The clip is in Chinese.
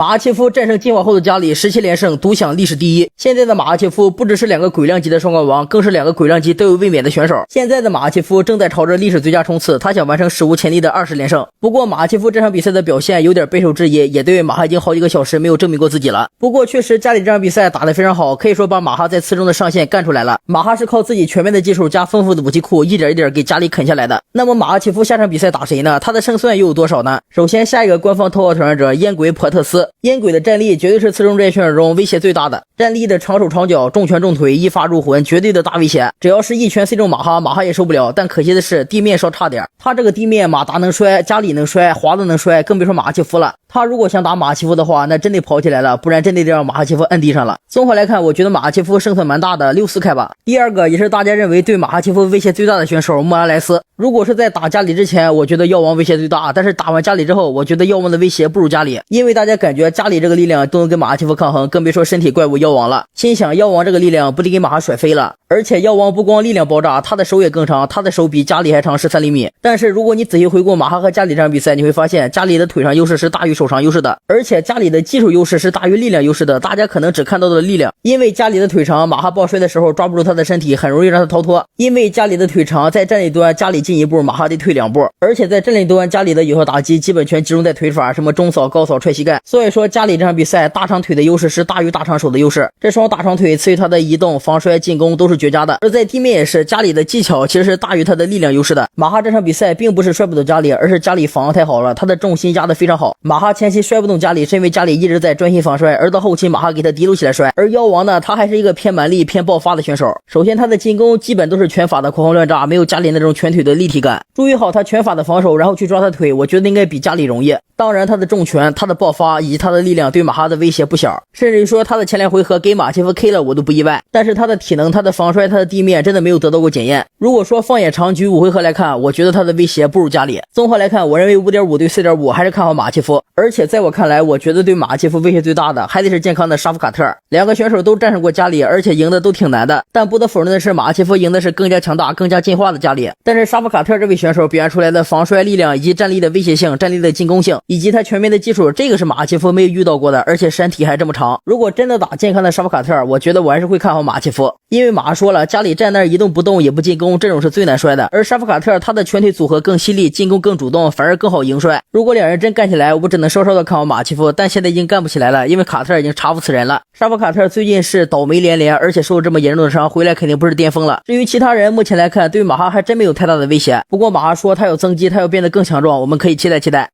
马哈切夫战胜进化后的加里17连胜，独享历史第一。现在的马哈切夫不只是2个鬼量级的双冠王，更是2个鬼量级都有卫冕的选手。现在的马哈切夫正在朝着历史最佳冲刺，他想完成史无前例的20连胜。不过马哈切夫这场比赛的表现有点备受质疑，也对马哈已经好几个小时没有证明过自己了。不过确实加里这场比赛打得非常好，可以说把马哈在次中的上限干出来了。马哈是靠自己全面的技术加丰富的武器库，一点一点给加里啃下来的。那么马哈切夫下场比赛打谁呢？他的胜算又有多少呢？首先下一个官方头号挑战者烟鬼珀特斯，烟鬼的战力绝对是次中这些选手中威胁最大的，战力的长手长脚，重拳重腿，一发入魂，绝对的大威胁。只要是一拳 C 中马哈，马哈也受不了。但可惜的是地面稍差点，他这个地面马达能摔，加里能摔，华子能摔，更别说马哈切夫了。他如果想打马哈切夫的话，那真得跑起来了，不然真得让马哈切夫摁地上了。综合来看，我觉得马哈切夫胜算蛮大的，6-4开吧。第二个也是大家认为对马哈切夫威胁最大的选手莫拉莱斯。如果是在打加里之前，我觉得药王威胁最大，但是打完加里之后，我觉得药王的威胁不如加里，因为大家感觉加里这个力量都能跟马哈切夫抗衡，更别说身体怪物药王了。心想药王这个力量不得给马哈甩飞了。而且药王不光力量爆炸，他的手也更长，他的手比加里还长13厘米。但是如果你仔细回顾马哈和加里这场比赛，你会发现加里的腿上优势是大于手上优势的，而且加里的技术优势是大于力量优势的。大家可能只看到了力量，因为加里的腿长，马哈抱摔的时候抓不住他的身体，很容易让他逃脱。因为加里的腿长，在站立端加里进一步，马哈得退2步，而且在站立端加里的有效打击基本全集中在腿法，什么中扫、高扫、踹膝盖。所以说加里这场比赛大长腿的优势是大于大长手的优势，这双大长腿赐予他的移动、防摔、进攻都是绝佳的。而在地面也是，加里的技巧其实是大于他的力量优势的。马哈这场比赛并不是摔不动加里，而是加里防得太好了，他的重心压得非常好。马哈前期摔不动加里，是因为加里一直在专心防摔，而到后期马哈给他提溜起来摔。而妖王呢，他还是一个偏蛮力、偏爆发的选手。首先他的进攻基本都是拳法的狂轰乱炸，没有加里那种拳腿的立体感。注意好他拳法的防守，然后去抓他腿，我觉得应该比加里容易。当然他的重拳、他的爆发以及他的力量对马哈的威胁不小，甚至于说他的前2回合给马切夫 K 了我都不意外。但是他的体能、他的防摔、他的地面真的没有得到过检验。如果说放眼长局5回合来看，我觉得他的威胁不如加里。综合来看，我认为 5.5 对 4.5 还是看好马切夫。而且在我看来，我觉得对马切夫威胁最大的还得是健康的沙夫卡特。2个选手都战胜过加里，而且赢的都挺难的。但不得否认的是，马切夫赢的是更加强大、更加进化的加里。但是沙夫卡特这位选手表现出来的防摔力量以及战力的威胁性、战力的进攻性以及他全面的技术，这个是马切夫没有遇到过的，而且身体还这么长。如果真的打健康的沙夫卡特，我觉得我还是会看好马切夫，因为马说了，加里站那儿一动不动也不进攻，这种是最难摔的。而沙夫卡特他的拳腿组合更犀利，进攻更主动，反而更好迎摔。如果2人真干起来，我只能稍稍的看好马切夫，但现在已经干不起来了，因为卡特已经查无此人了。沙夫卡特最近是倒霉连连，而且受了这么严重的伤，回来肯定不是巅峰了。至于其他人，目前来看对马哈还真没有太大的威胁。不过马哈说他要增肌，他要变得更强壮，我们可以期待期待。